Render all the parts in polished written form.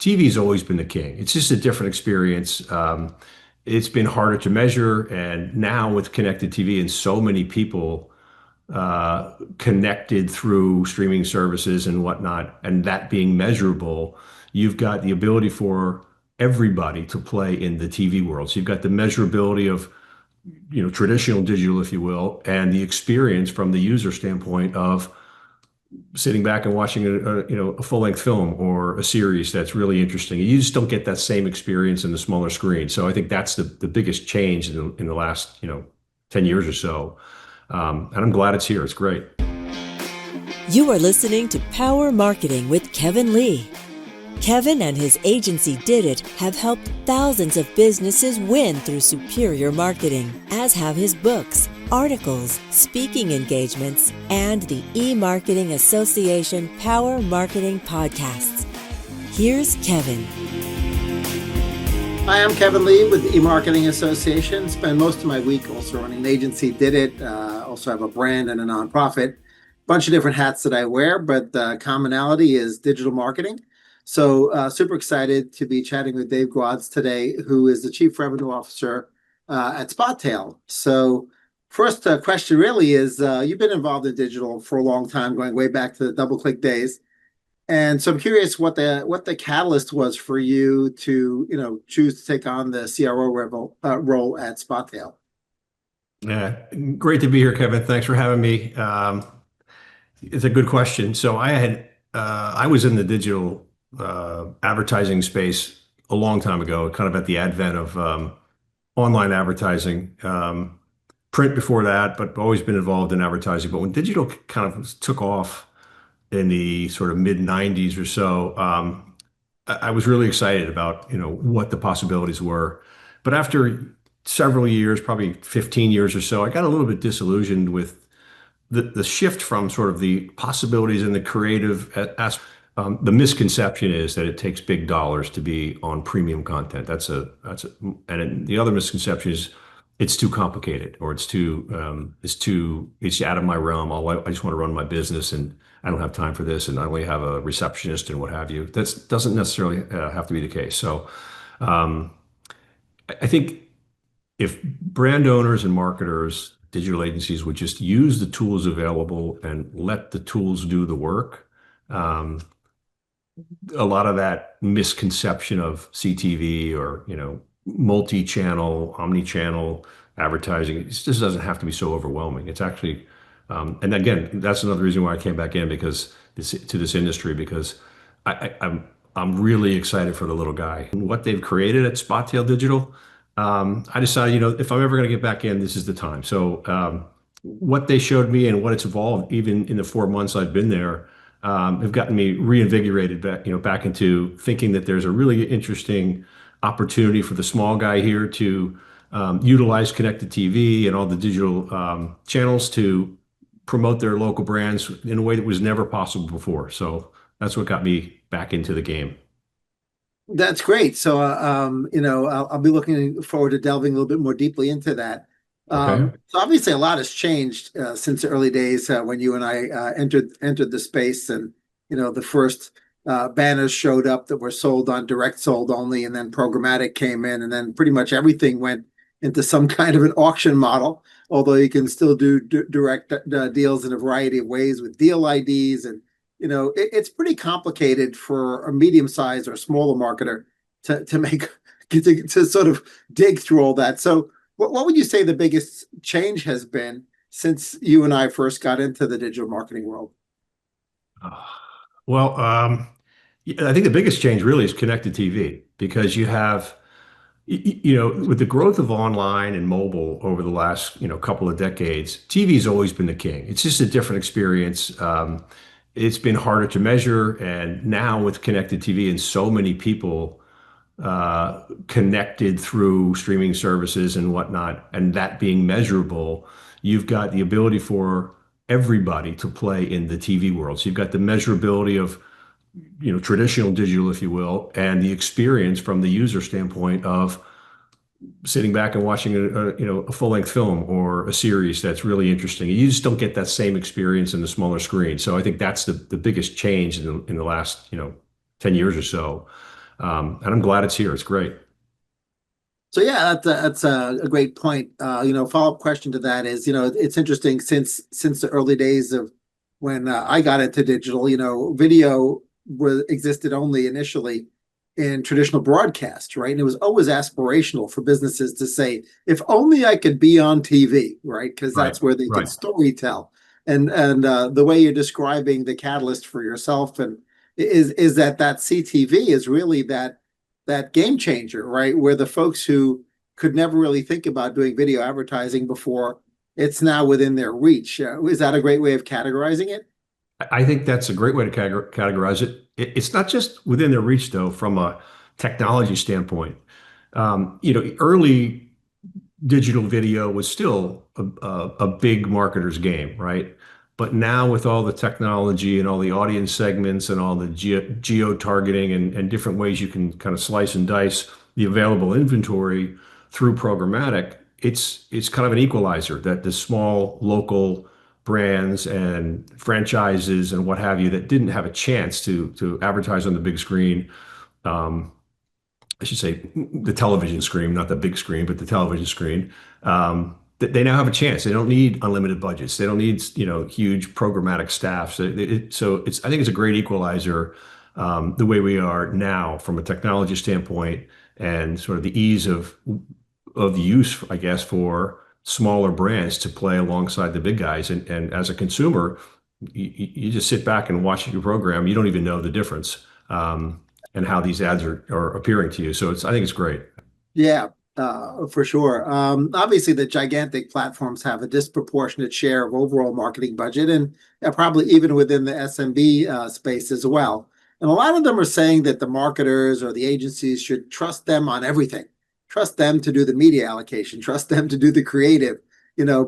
TV's always been the king. It's just a different experience. It's been harder to measure, and now with connected TV and so many people connected through streaming services and whatnot, and that being measurable, you've got the ability for everybody to play in the TV world. So you've got the measurability of traditional digital, if you will, and the experience from the user standpoint of sitting back and watching a full-length film or a series that's really interesting. You just don't get that same experience in the smaller screen. So I think that's the biggest change in the last 10 years or so. And I'm glad it's here. It's great. You are listening to Power Marketing with Kevin Lee. Kevin and his agency DOOH have helped thousands of businesses win through superior marketing, as have his books, articles, speaking engagements, and the E-Marketing Association Power Marketing podcasts. Here's Kevin. Hi, I'm Kevin Lee with the E-Marketing Association. Spend most of my week also running an agency, DOOH. Also have a brand and a nonprofit. Bunch of different hats that I wear, but the commonality is digital marketing. So super excited to be chatting with Dave Gwozdz today, who is the Chief Revenue Officer at Spottail. So first question really is, you've been involved in digital for a long time, going way back to the DoubleClick days. And so I'm curious what the catalyst was for you to choose to take on the CRO role at Spottail. Yeah, great to be here, Kevin. Thanks for having me. It's a good question. So I was in the digital advertising space a long time ago, kind of at the advent of online advertising. Print before that, but always been involved in advertising. But when digital kind of took off in the sort of mid 90s or so, I was really excited about what the possibilities were. But after several years, probably 15 years or so, I got a little bit disillusioned with the shift from sort of the possibilities in the creative aspect. The misconception is that it takes big dollars to be on premium content. And the other misconception is it's too complicated, or it's out of my realm. I just want to run my business, and I don't have time for this, and I only have a receptionist and what have you. That doesn't necessarily have to be the case. So I think if brand owners and marketers, digital agencies would just use the tools available and let the tools do the work, a lot of that misconception of CTV or multi-channel, omni-channel advertising, it just doesn't have to be so overwhelming. It's actually, and again, that's another reason why I came back in to this industry, because I'm really excited for the little guy and what they've created at Spottail Digital. I decided, if I'm ever going to get back in, this is the time. So what they showed me and what it's evolved, even in the 4 months I've been there, have gotten me reinvigorated back into thinking that there's a really interesting opportunity for the small guy here to utilize connected TV and all the digital channels to promote their local brands in a way that was never possible before. So that's what got me back into the game. That's great. So, I'll be looking forward to delving a little bit more deeply into that. Okay. So obviously a lot has changed since the early days when you and I entered the space, and the first banners showed up that were sold on direct sold only, and then programmatic came in, and then pretty much everything went into some kind of an auction model, although you can still do direct deals in a variety of ways with deal IDs. And it's pretty complicated for a medium-sized or smaller marketer to sort of dig through all that. So what would you say the biggest change has been since you and I first got into the digital marketing world? Well, I think the biggest change really is connected TV, because you have, with the growth of online and mobile over the last, couple of decades, TV's always been the king. It's just a different experience. It's been harder to measure, and now with connected TV and so many people connected through streaming services and whatnot, and that being measurable, you've got the ability for everybody to play in the TV world. So you've got the measurability of traditional digital, if you will, and the experience from the user standpoint of sitting back and watching a full-length film or a series that's really interesting. You just don't get that same experience in the smaller screen. So I think that's the biggest change in the last 10 years or so. And I'm glad it's here. It's great. So yeah, that's a great point. Follow-up question to that is, it's interesting since the early days of when I got into digital, video was existed only initially in traditional broadcast, right? And it was always aspirational for businesses to say, if only I could be on TV, right? Because Right. that's where they could Right. story tell. And the way you're describing the catalyst for yourself and is that CTV is really that game changer, right? Where the folks who could never really think about doing video advertising before, it's now within their reach. Is that a great way of categorizing it? I think that's a great way to categorize it. It's not just within their reach, though, from a technology standpoint. Early digital video was still a big marketer's game, right? But now with all the technology and all the audience segments and all the geo targeting and different ways you can kind of slice and dice the available inventory through programmatic, it's kind of an equalizer that the small local brands and franchises and what have you that didn't have a chance to advertise on the big screen. um, I should say the television screen, not the big screen, but the television screen. They now have a chance. They don't need unlimited budgets. They don't need, huge programmatic staffs. I think it's a great equalizer, the way we are now from a technology standpoint and sort of the ease of use, I guess, for smaller brands to play alongside the big guys. And as a consumer, you just sit back and watch your program. You don't even know the difference. And how these ads are appearing to you. So I think it's great. Yeah, for sure. Obviously, the gigantic platforms have a disproportionate share of overall marketing budget, and probably even within the SMB space as well. And a lot of them are saying that the marketers or the agencies should trust them on everything. Trust them to do the media allocation. Trust them to do the creative.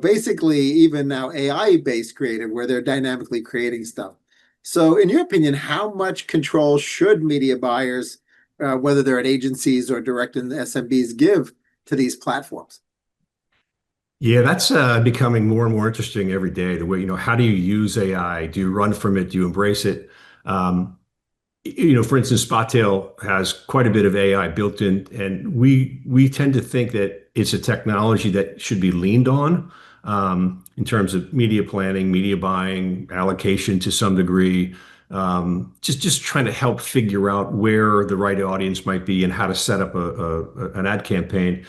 Basically, even now AI-based creative, where they're dynamically creating stuff. So, in your opinion, how much control should media buyers, whether they're at agencies or direct in the SMBs, give to these platforms? Yeah, that's becoming more and more interesting every day. The way, how do you use AI? Do you run from it? Do you embrace it? Um, for instance, Spottail has quite a bit of AI built in, and we tend to think that it's a technology that should be leaned on, in terms of media planning, media buying, allocation to some degree, just trying to help figure out where the right audience might be and how to set up an ad campaign.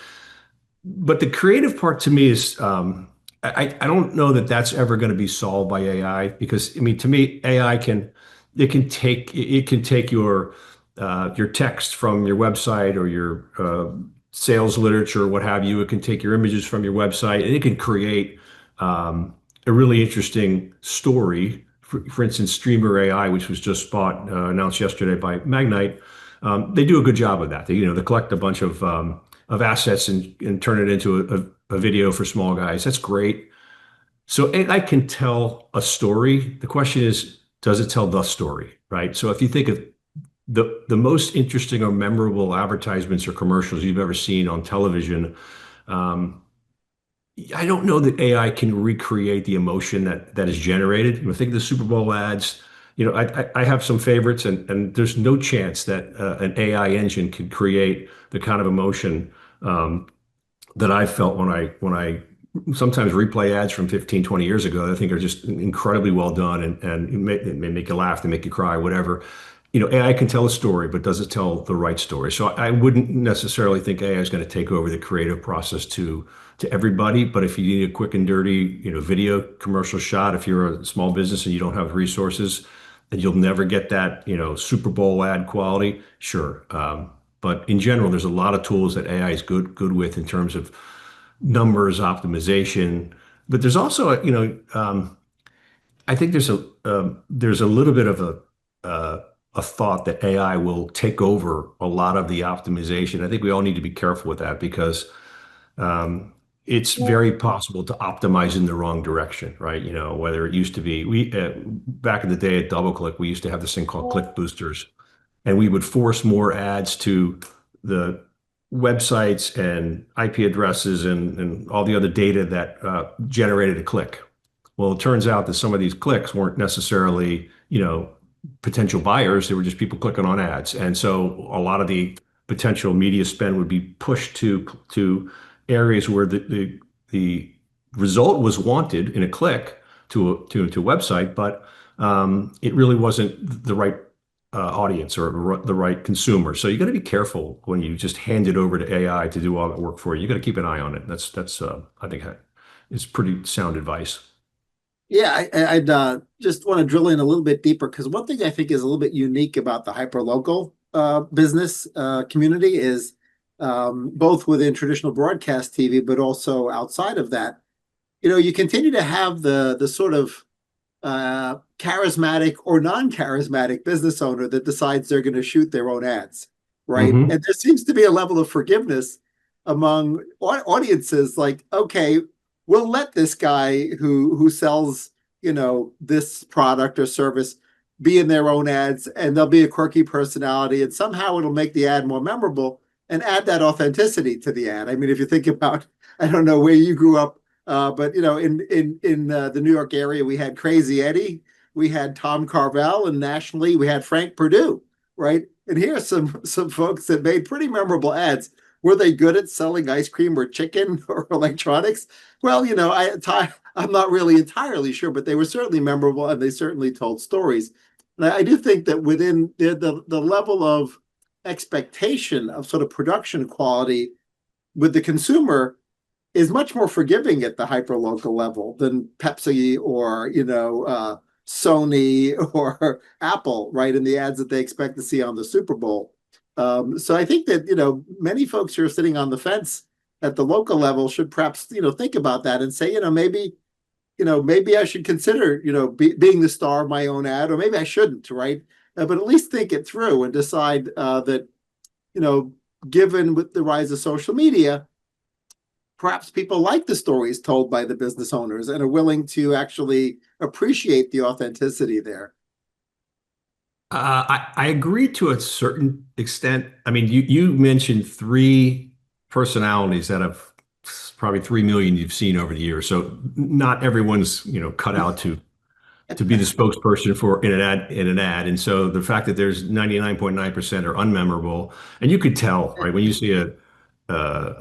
But the creative part to me is, I don't know that that's ever going to be solved by AI, because I mean, to me, AI can take your text from your website or your sales literature or what have you. It can take your images from your website and it can create a really interesting story. For instance, Streamer AI, which was just announced yesterday by Magnite, they do a good job of that. They collect a bunch of assets and turn it into a video for small guys. That's great. So AI can tell a story. The question is, does it tell the story, right? So if you think of the most interesting or memorable advertisements or commercials you've ever seen on television, um, I don't know that AI can recreate the emotion that is generated. Think of the Super Bowl ads. I have some favorites, and there's no chance that an AI engine could create the kind of emotion that I felt when I sometimes replay ads from 15, 20 years ago that I think are just incredibly well done, and it may make you laugh, they make you cry, whatever. AI can tell a story, but does it tell the right story? So I wouldn't necessarily think AI is going to take over the creative process to everybody. But if you need a quick and dirty, video commercial shot, if you're a small business and you don't have resources, and you'll never get that, Super Bowl ad quality, sure. But in general, there's a lot of tools that AI is good with in terms of numbers optimization. But there's also, I think there's a little bit of a thought that AI will take over a lot of the optimization. I think we all need to be careful with that, because it's very possible to optimize in the wrong direction, right? Whether it used to be, we back in the day at DoubleClick, we used to have this thing called click boosters, and we would force more ads to the websites and IP addresses and all the other data that generated a click. Well, it turns out that some of these clicks weren't necessarily, potential buyers. They were just people clicking on ads. And so a lot of the potential media spend would be pushed to areas where the result was wanted in a click to a website, but it really wasn't the right audience or the right consumer. So you got to be careful when you just hand it over to AI to do all that work for you. You got to keep an eye on it. That's I think is pretty sound advice. Yeah, I'd just want to drill in a little bit deeper because one thing I think is a little bit unique about the hyperlocal business community is both within traditional broadcast TV, but also outside of that. You continue to have the sort of charismatic or non-charismatic business owner that decides they're going to shoot their own ads, right? Mm-hmm. And there seems to be a level of forgiveness among audiences, like, okay, we'll let this guy who sells, this product or service be in their own ads, and they'll be a quirky personality, and somehow it'll make the ad more memorable and add that authenticity to the ad. I mean, if you think about, I don't know where you grew up, but in the New York area, we had Crazy Eddie, we had Tom Carvel, and nationally we had Frank Perdue, right? And here's some folks that made pretty memorable ads. Were they good at selling ice cream or chicken or electronics? Well, I'm not really entirely sure, but they were certainly memorable and they certainly told stories. And I do think that within the level of expectation of sort of production quality with the consumer is much more forgiving at the hyperlocal level than Pepsi or, Sony or Apple, right, in the ads that they expect to see on the Super Bowl. So I think that, many folks who are sitting on the fence at the local level should perhaps, think about that and say, maybe I should consider, being the star of my own ad, or maybe I shouldn't, right? But at least think it through and decide that, given with the rise of social media, perhaps people like the stories told by the business owners and are willing to actually appreciate the authenticity there. I agree to a certain extent. I mean, you mentioned three personalities that have probably 3 million you've seen over the years. So not everyone's cut out to be the spokesperson for in an ad. And so the fact that there's 99.9% are unmemorable, and you could tell, right, when you see a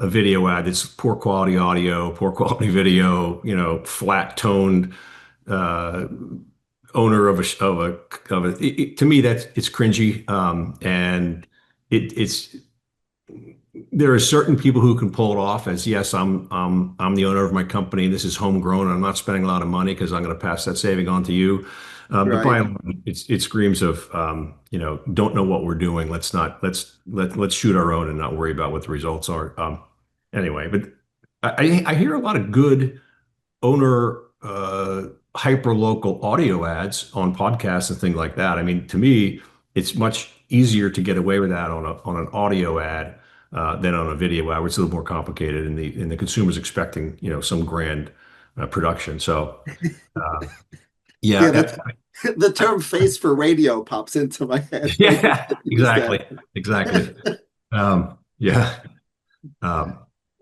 video ad that's poor quality audio, poor quality video, flat toned. Owner of to me it's cringy, and it's there are certain people who can pull it off as, yes, I'm the owner of my company, this is homegrown, I'm not spending a lot of money because I'm going to pass that saving on to you, but by and large, it screams of don't know what we're doing, let's shoot our own and not worry about what the results are. Anyway, but I hear a lot of good owner hyper-local audio ads on podcasts and things like that. I mean, to me, it's much easier to get away with that on an audio ad than on a video ad, which is a little more complicated, and the consumer's expecting some grand production. So, yeah, the term "face for radio" pops into my head. Yeah, exactly. Yeah.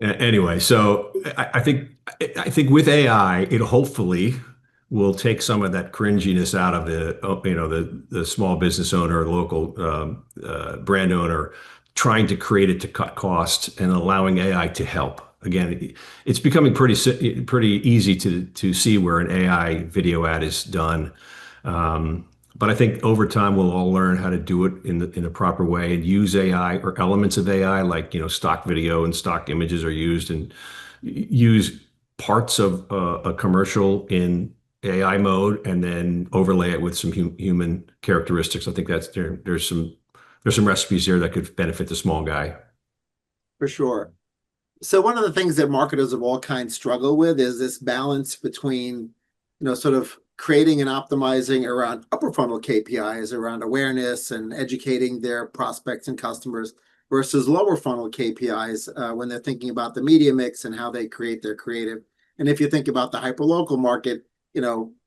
Anyway, so I think with AI, it hopefully will take some of that cringiness out of the small business owner, the local brand owner, trying to create it to cut costs and allowing AI to help. Again, it's becoming pretty easy to see where an AI video ad is done. But I think over time we'll all learn how to do it in a proper way and use AI or elements of AI, like stock video and stock images are used, and use parts of a commercial in AI mode and then overlay it with some human characteristics. I think there's some recipes there that could benefit the small guy. For sure. So one of the things that marketers of all kinds struggle with is this balance between, sort of creating and optimizing around upper funnel KPIs, around awareness and educating their prospects and customers, versus lower funnel KPIs when they're thinking about the media mix and how they create their creative. And if you think about the hyperlocal market,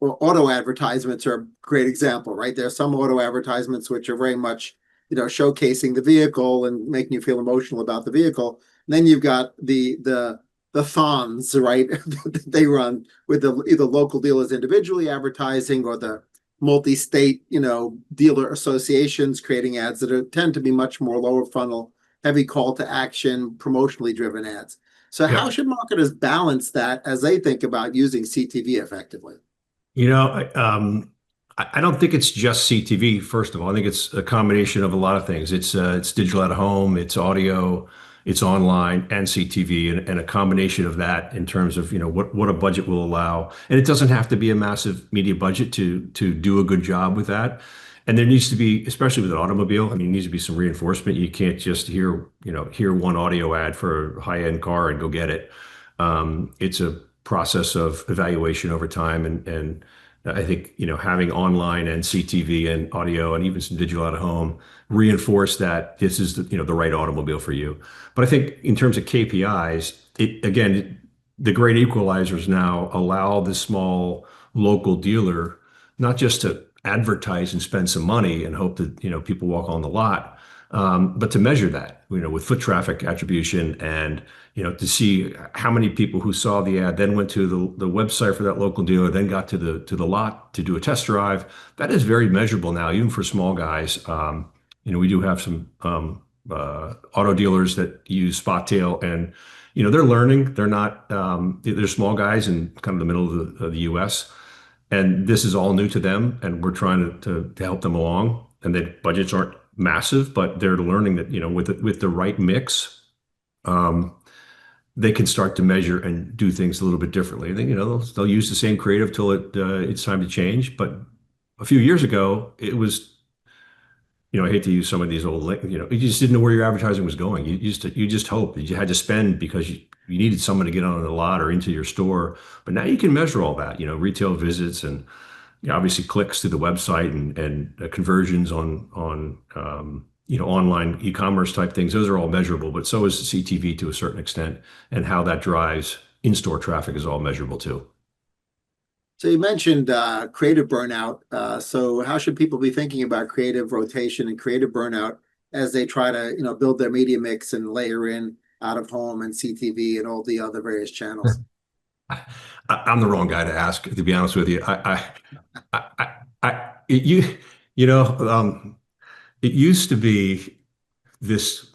auto advertisements are a great example, right? There are some auto advertisements which are very much, showcasing the vehicle and making you feel emotional about the vehicle. And then you've got the thons, right? They run with either local dealers individually advertising or the multi-state, dealer associations creating ads that tend to be much more lower funnel, heavy call to action, promotionally driven ads. So how Yeah. should marketers balance that as they think about using CTV effectively? You know, I don't think it's just CTV, first of all. I think it's a combination of a lot of things. It's digital out of home, it's audio, it's online, and CTV, and a combination of that in terms of, what a budget will allow. And it doesn't have to be a massive media budget to do a good job with that. And there needs to be, especially with an automobile, I mean, there needs to be some reinforcement. You can't just hear one audio ad for a high-end car and go get it. It's a process of evaluation over time, and I think having online and CTV and audio and even some digital out of home reinforce that this is the right automobile for you. But I think in terms of KPIs, the great equalizers now allow the small local dealer not just to advertise and spend some money and hope that people walk on the lot, but to measure that with foot traffic attribution, and to see how many people who saw the ad then went to the website for that local dealer, then got to the lot to do a test drive. That is very measurable now, even for small guys. We do have some auto dealers that use Spottail, and they're learning. They're not they're small guys in kind of the middle of the U.S., and this is all new to them, and we're trying to help them along. And the budgets aren't massive, but they're learning that with the right mix, they can start to measure and do things a little bit differently. Then they'll use the same creative till it's time to change. But a few years ago, it was I hate to use some of these old you just didn't know where your advertising was going. You just hoped that you had to spend because you needed someone to get on the lot or into your store. But now you can measure all that, retail visits and obviously clicks to the website and conversions on online e-commerce type things. Those are all measurable, but so is CTV to a certain extent, and how that drives in-store traffic is all measurable too. So you mentioned creative burnout. So how should people be thinking about creative rotation and creative burnout as they try to build their media mix and layer in out of home and CTV and all the other various channels? I'm the wrong guy to ask, to be honest with you. It used to be this.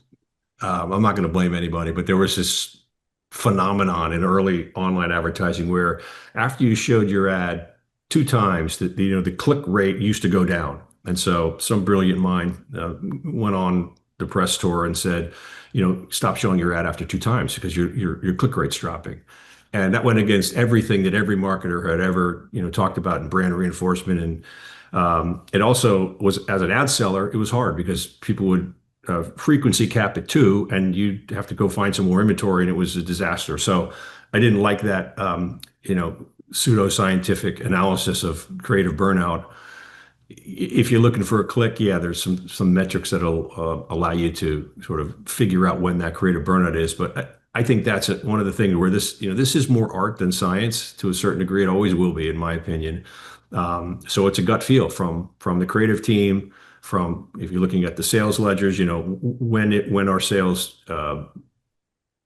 I'm not going to blame anybody, but there was this phenomenon in early online advertising where after you showed your ad 2 times, the click rate used to go down, and so some brilliant mind went on the press tour and said, stop showing your ad after 2 times because your click rate's dropping. And that went against everything that every marketer had ever, talked about in brand reinforcement. And it also was, as an ad seller, it was hard because people would frequency cap at 2, and you'd have to go find some more inventory, and it was a disaster. So I didn't like that, pseudo-scientific analysis of creative burnout. If you're looking for a click, there's some metrics that'll allow you to sort of figure out when that creative burnout is. But I think that's one of the things where this is more art than science to a certain degree. It always will be, in my opinion. So it's a gut feel from the creative team. From, if you're looking at the sales ledgers, when are sales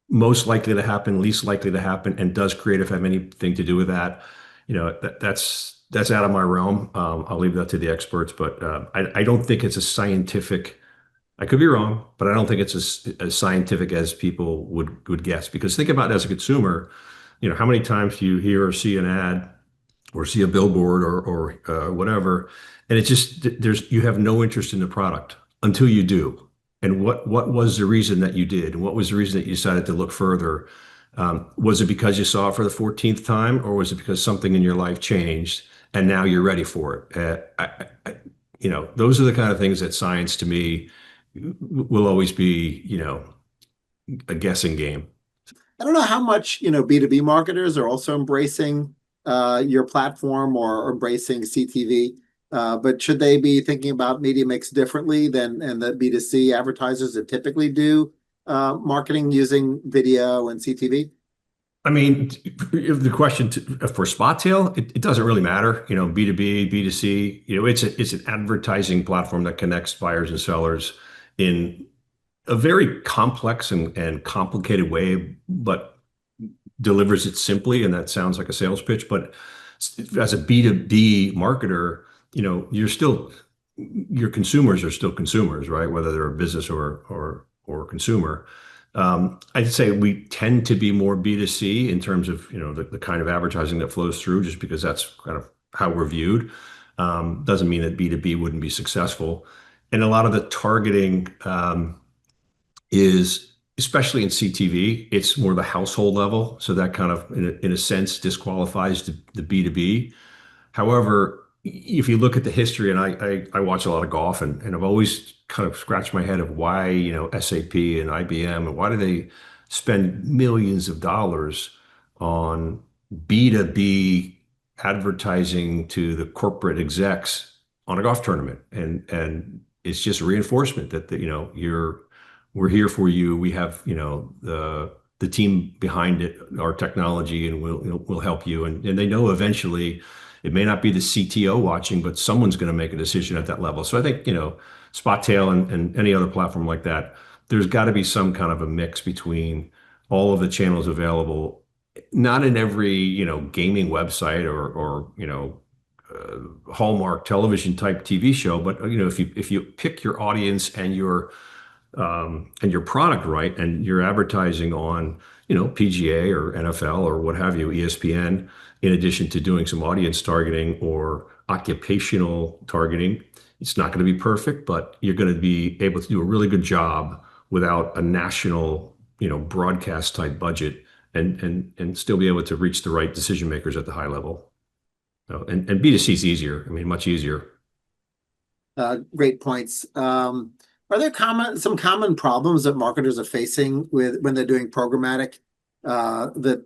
most likely to happen, least likely to happen, and does creative have anything to do with that? That's out of my realm. I'll leave that to the experts, but I don't think it's a scientific. I could be wrong, but I don't think it's as scientific as people would guess. Because think about it as a consumer, how many times do you hear or see an ad or see a billboard or whatever, and it's just you have no interest in the product until you do. And what was the reason that you did? And what was the reason that you decided to look further? Was it because you saw it for the 14th time, or was it because something in your life changed and now you're ready for it? Those are the kind of things that science, to me, will always be, a guessing game. I don't know how much, B2B marketers are also embracing your platform or embracing CTV, but should they be thinking about media mix differently than the B2C advertisers that typically do marketing using video and CTV? I mean, if the question for Spottail, it doesn't really matter, B2B, B2C, it's an advertising platform that connects buyers and sellers in a very complex and complicated way, but delivers it simply. And that sounds like a sales pitch, but as a B2B marketer, you're still your consumers are still consumers, right? Whether they're a business or a consumer. I'd say we tend to be more B2C in terms of the kind of advertising that flows through, just because that's kind of how we're viewed. Doesn't mean that B2B wouldn't be successful. And a lot of the targeting is, especially in CTV, it's more the household level. So that kind of, in a sense, disqualifies the B2B. However, if you look at the history, and I watch a lot of golf, and I've always kind of scratched my head of why, SAP and IBM, and why do they spend millions of dollars on B2B advertising to the corporate execs on a golf tournament? And it's just reinforcement that we're here for you. We have, the team behind it, our technology, and we'll help you. And they know eventually it may not be the CTO watching, but someone's going to make a decision at that level. So I think, Spottail and any other platform like that, there's got to be some kind of a mix between all of the channels available, not in every, gaming website or Hallmark television type TV show, but if you pick your audience and your product right, and you're advertising on, PGA or NFL or what have you, ESPN, in addition to doing some audience targeting or occupational targeting, it's not going to be perfect, but you're going to be able to do a really good job without a national, broadcast type budget, and still be able to reach the right decision makers at the high level. So, and B2C is easier. I mean, much easier. Great points. Are there some common problems that marketers are facing when they're doing programmatic that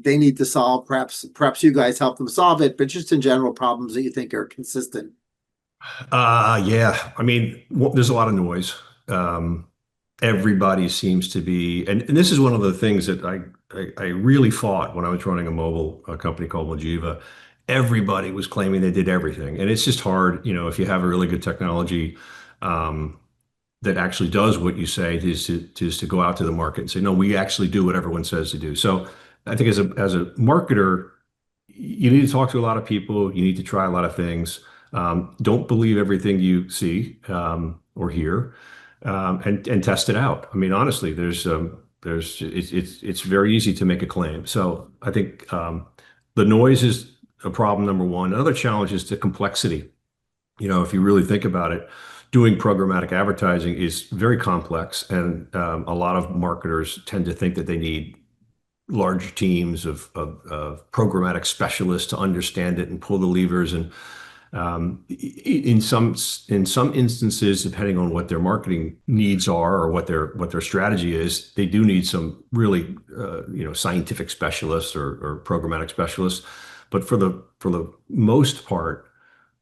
they need to solve? Perhaps you guys help them solve it, but just in general, problems that you think are consistent. Yeah. I mean, there's a lot of noise. Everybody seems to be, and this is one of the things that I really fought when I was running a company called Mojiva. Everybody was claiming they did everything, and it's just hard, if you have a really good technology that actually does what you say, is to go out to the market and say, no, we actually do what everyone says to do. So I think as a marketer, you need to talk to a lot of people. You need to try a lot of things. Don't believe everything you see or hear, and test it out. I mean, honestly, it's very easy to make a claim. So I think the noise is a problem, number one. Another challenge is the complexity. If you really think about it, doing programmatic advertising is very complex, and a lot of marketers tend to think that they need large teams of programmatic specialists to understand it and pull the levers. And in some instances, depending on what their marketing needs are or what their strategy is, they do need some really scientific specialists or programmatic specialists. But for the most part,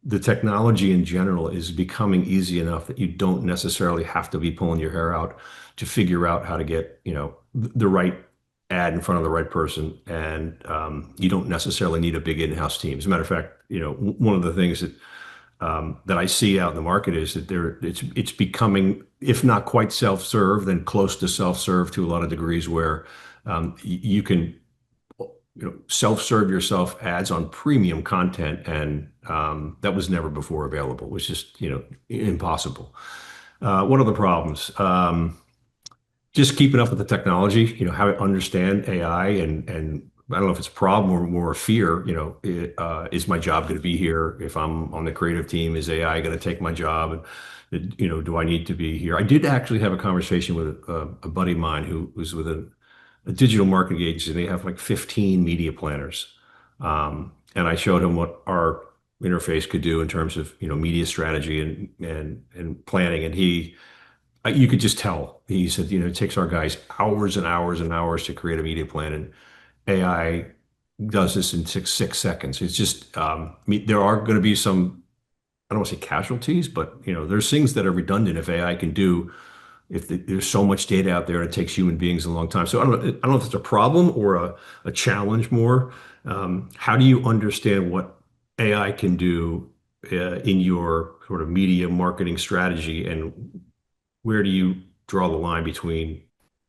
the technology in general is becoming easy enough that you don't necessarily have to be pulling your hair out to figure out how to get the right ad in front of the right person, and you don't necessarily need a big in-house team. As a matter of fact, one of the things that I see out in the market is that it's becoming, if not quite self-serve, then close to self-serve to a lot of degrees, where you can self-serve yourself ads on premium content, and that was never before available. It was just impossible. What are the problems? Just keeping up with the technology, how to understand AI, and I don't know if it's a problem or more a fear. Is my job going to be here? If I'm on the creative team, is AI going to take my job? And do I need to be here? I did actually have a conversation with a buddy of mine who was with a digital marketing agency. They have like 15 media planners, and I showed him what our interface could do in terms of media strategy and planning, and you could just tell. He said, it takes our guys hours and hours and hours to create a media plan, and AI does this in six seconds. It's just, there are going to be some, I don't want to say casualties, but there's things that are redundant if AI can do, if there's so much data out there and it takes human beings a long time. So I don't know if it's a problem or a challenge more. How do you understand what AI can do in your sort of media marketing strategy, and where do you draw the line between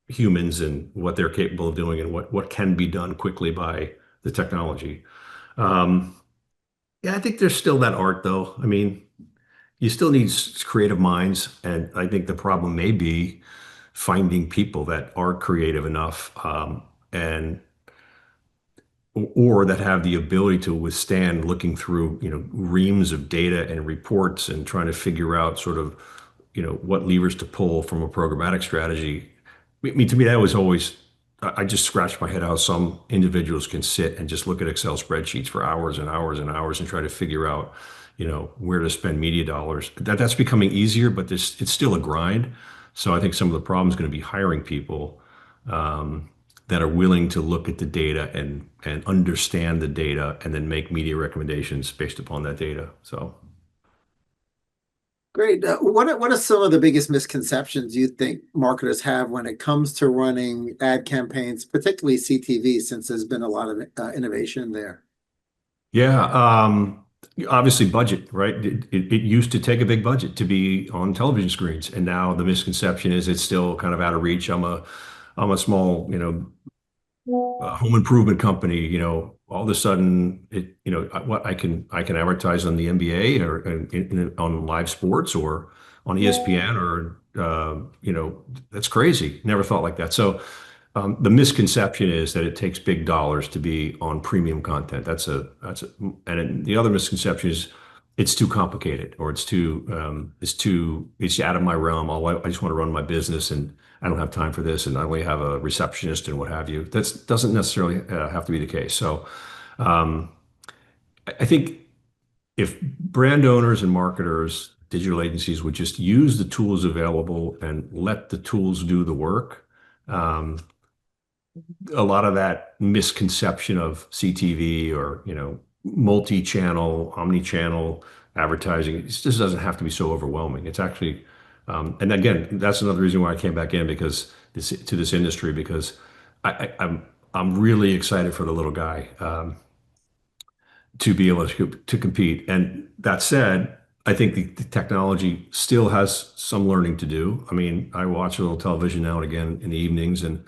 humans and what they're capable of doing, and what can be done quickly by the technology? Yeah, I think there's still that art though. I mean, you still need creative minds, and I think the problem may be finding people that are creative enough, and or that have the ability to withstand looking through, reams of data and reports and trying to figure out sort of, what levers to pull from a programmatic strategy. I mean, to me, that was always, I just scratched my head how some individuals can sit and just look at Excel spreadsheets for hours and hours and hours and try to figure out, where to spend media dollars. That's becoming easier, but it's still a grind. So I think some of the problem is going to be hiring people, that are willing to look at the data and understand the data and then make media recommendations based upon that data. So Great. What are some of the biggest misconceptions you think marketers have when it comes to running ad campaigns, particularly CTV, since there's been a lot of innovation there? yeah, obviously budget, right? It used to take a big budget to be on television screens, and now the misconception is it's still kind of out of reach. I'm a small, home improvement company, all of a sudden what I can advertise on the NBA or on live sports or on ESPN or that's crazy. Never thought like that. So the misconception is that it takes big dollars to be on premium content. And the other misconception is it's too complicated or it's out of my realm. I just want to run my business and I don't have time for this, and I only have a receptionist and what have you. That doesn't necessarily have to be the case. So um, I think if brand owners and marketers, digital agencies would just use the tools available and let the tools do the work, um, a lot of that misconception of CTV or multi-channel, omni-channel advertising, it just doesn't have to be so overwhelming. It's actually, and again, that's another reason why I came back in to this industry because I'm really excited for the little guy, to be able to compete. And that said, I think the technology still has some learning to do. I mean, I watch a little television now and again in the evenings, and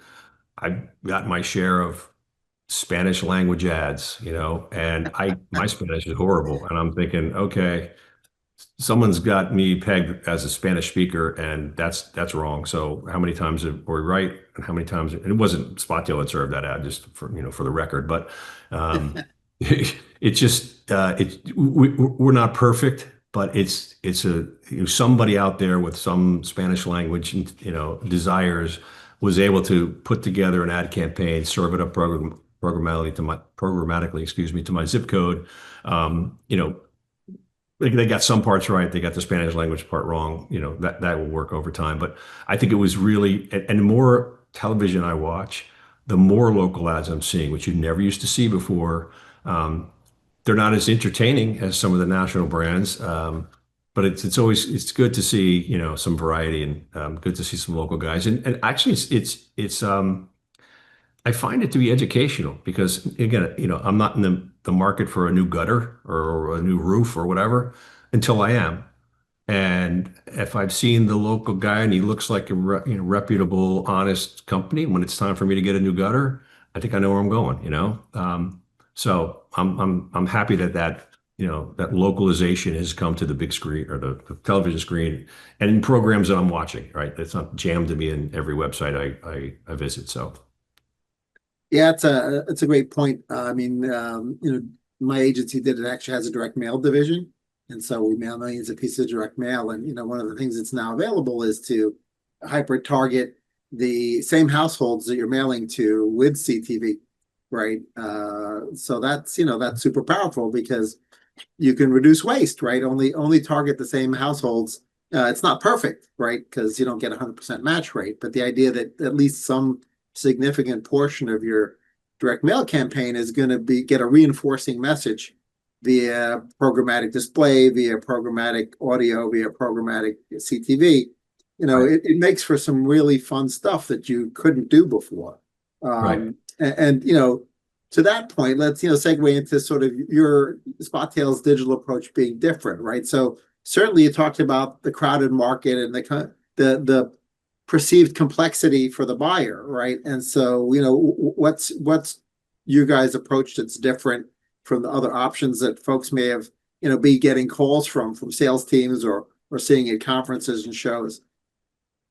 I've got my share of Spanish language ads, and my Spanish is horrible. And I'm thinking, okay, someone's got me pegged as a Spanish speaker, and that's wrong. So how many times were we right, and how many times? And it wasn't Spottail that served that ad, just for the record. But it just we're not perfect, but it's somebody out there with some Spanish language, desires was able to put together an ad campaign, serve it up programmatically, excuse me, to my zip code. They got some parts right. They got the Spanish language part wrong. That will work over time. But I think it was really, and the more television I watch, the more local ads I'm seeing, which you never used to see before. They're not as entertaining as some of the national brands, but it's good to see some variety and good to see some local guys. And actually, I find it to be educational because again, I'm not in the market for a new gutter or a new roof or whatever until I am. And if I've seen the local guy and he looks like a reputable, honest company, when it's time for me to get a new gutter, I think I know where I'm going. So I'm happy that localization has come to the big screen or the television screen and in programs that I'm watching, right? It's not jammed to me in every website I visit. So. Yeah, it's a great point. I mean, my agency actually has a direct mail division, and so we mail millions of pieces of direct mail. And one of the things that's now available is to hyper target the same households that you're mailing to with CTV, right? So that's super powerful because you can reduce waste, right? Only target the same households. It's not perfect, right? Because you don't get 100% match rate, but the idea that at least some significant portion of your direct mail campaign is going to get a reinforcing message via programmatic display, via programmatic audio, via programmatic CTV. Right. It makes for some really fun stuff that you couldn't do before. Right. And to that point, let's segue into sort of your Spottail's digital approach being different, right? So certainly you talked about the crowded market and the perceived complexity for the buyer, right? And so, what's you guys' approach that's different from the other options that folks may have, be getting calls from sales teams or seeing at conferences and shows?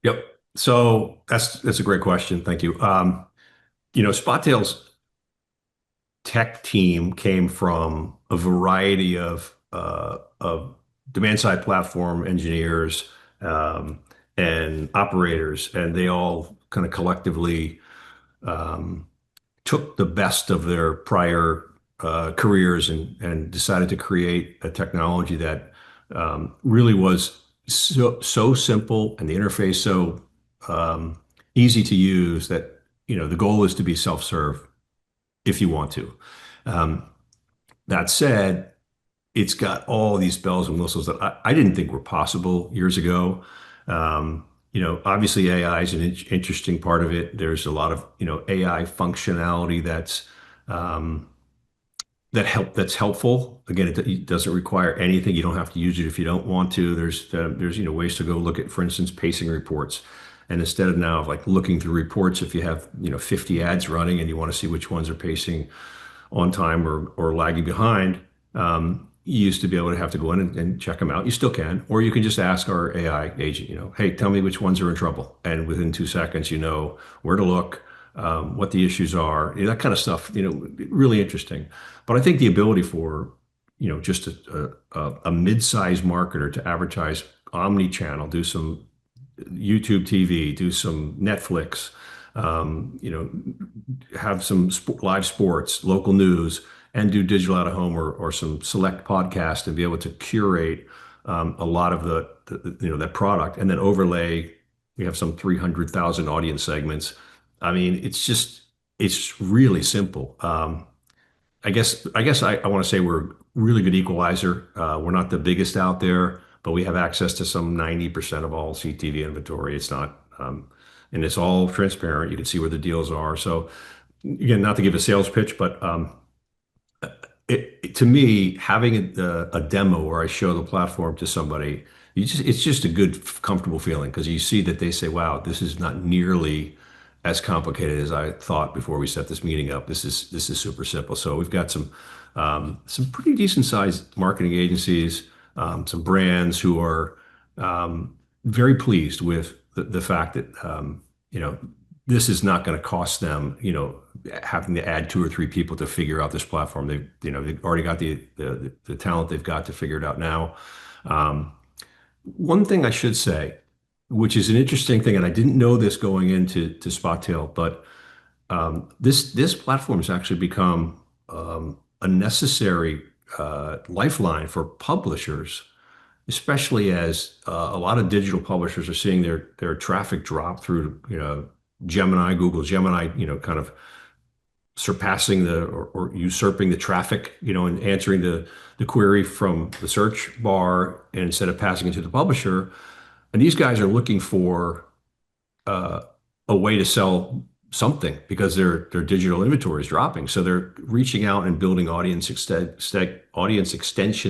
Yep. So that's a great question. Thank you. Spottail's tech team came from a variety of demand side platform engineers and operators, and they all kind of collectively took the best of their prior careers and decided to create a technology that really was so simple and the interface so easy to use that the goal is to be self-serve if you want to. That said, it's got all these bells and whistles that I didn't think were possible years ago. Obviously AI is an interesting part of it. There's a lot of AI functionality that's helpful. Again, it doesn't require anything. You don't have to use it if you don't want to. There's ways to go look at, for instance, pacing reports. And instead of now like looking through reports, if you have 50 ads running and you want to see which ones are pacing on time or lagging behind, you used to be able to have to go in and check them out. You still can, or you can just ask our AI agent, hey, tell me which ones are in trouble. And within 2 seconds, you know where to look, what the issues are, that kind of stuff, really interesting. But I think the ability for, just a mid-sized marketer to advertise omni-channel, do some YouTube TV, do some Netflix, have some live sports, local news, and do digital out of home or some select podcast and be able to curate a lot of that product and then overlay. We have some 300,000 audience segments. I mean, it's really simple. I guess I want to say we're a really good equalizer. We're not the biggest out there, but we have access to some 90% of all CTV inventory. It's not, and it's all transparent. You can see where the deals are. So again, not to give a sales pitch, but to me, having a demo where I show the platform to somebody, it's just a good, comfortable feeling because you see that they say, wow, this is not nearly as complicated as I thought before we set this meeting up. This is super simple. So we've got some pretty decent sized marketing agencies, some brands who are very pleased with the fact that this is not going to cost them having to add 2 or 3 people to figure out this platform. They've already got the talent they've got to figure it out now. One thing I should say, which is an interesting thing, and I didn't know this going into Spottail, but this platform has actually become a necessary lifeline for publishers, especially as a lot of digital publishers are seeing their traffic drop through Gemini, Google Gemini, kind of surpassing or usurping the traffic, and answering the query from the search bar instead of passing it to the publisher. And these guys are looking for a way to sell something because their digital inventory is dropping. So they're reaching out and building audience extension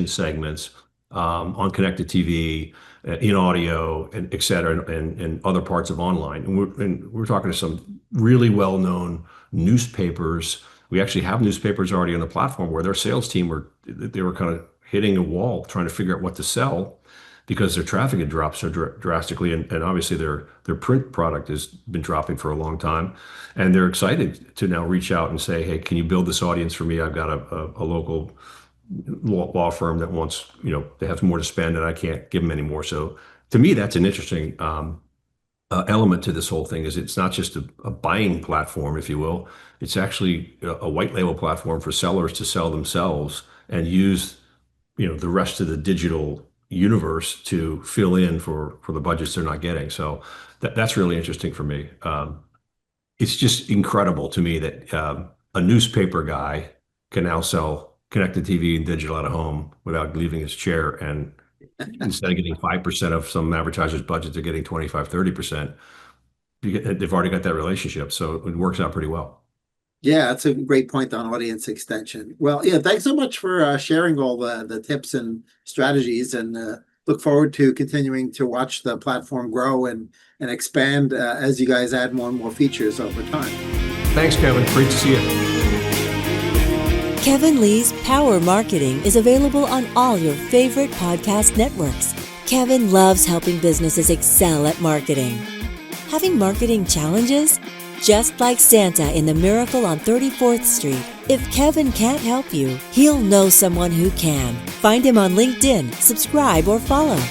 segments on connected TV, in audio, and et cetera, and other parts of online. And we're talking to some really well-known newspapers. We actually have newspapers already on the platform where their sales team were kind of hitting a wall trying to figure out what to sell because their traffic had dropped so drastically, and obviously their print product has been dropping for a long time, and they're excited to now reach out and say, hey, can you build this audience for me? I've got a local law firm that wants, they have more to spend and I can't give them any more. So to me, that's an interesting element to this whole thing. Is it's not just a buying platform, if you will. It's actually a white label platform for sellers to sell themselves and use, the rest of the digital universe to fill in for the budgets they're not getting. So that's really interesting for me. It's just incredible to me that a newspaper guy can now sell connected TV and digital out of home without leaving his chair. And instead of getting 5% of some advertisers' budget, they're getting 25, 30%. They've already got that relationship. So it works out pretty well. Yeah, that's a great point on audience extension. Well, yeah, thanks so much for sharing all the tips and strategies, and look forward to continuing to watch the platform grow and expand as you guys add more and more features over time. Thanks, Kevin. Great to see you. Kevin Lee's Power Marketing is available on all your favorite podcast networks. Kevin loves helping businesses excel at marketing. Having marketing challenges? Just like Santa in the Miracle on 34th Street, if Kevin can't help you, he'll know someone who can. Find him on LinkedIn, subscribe, or follow.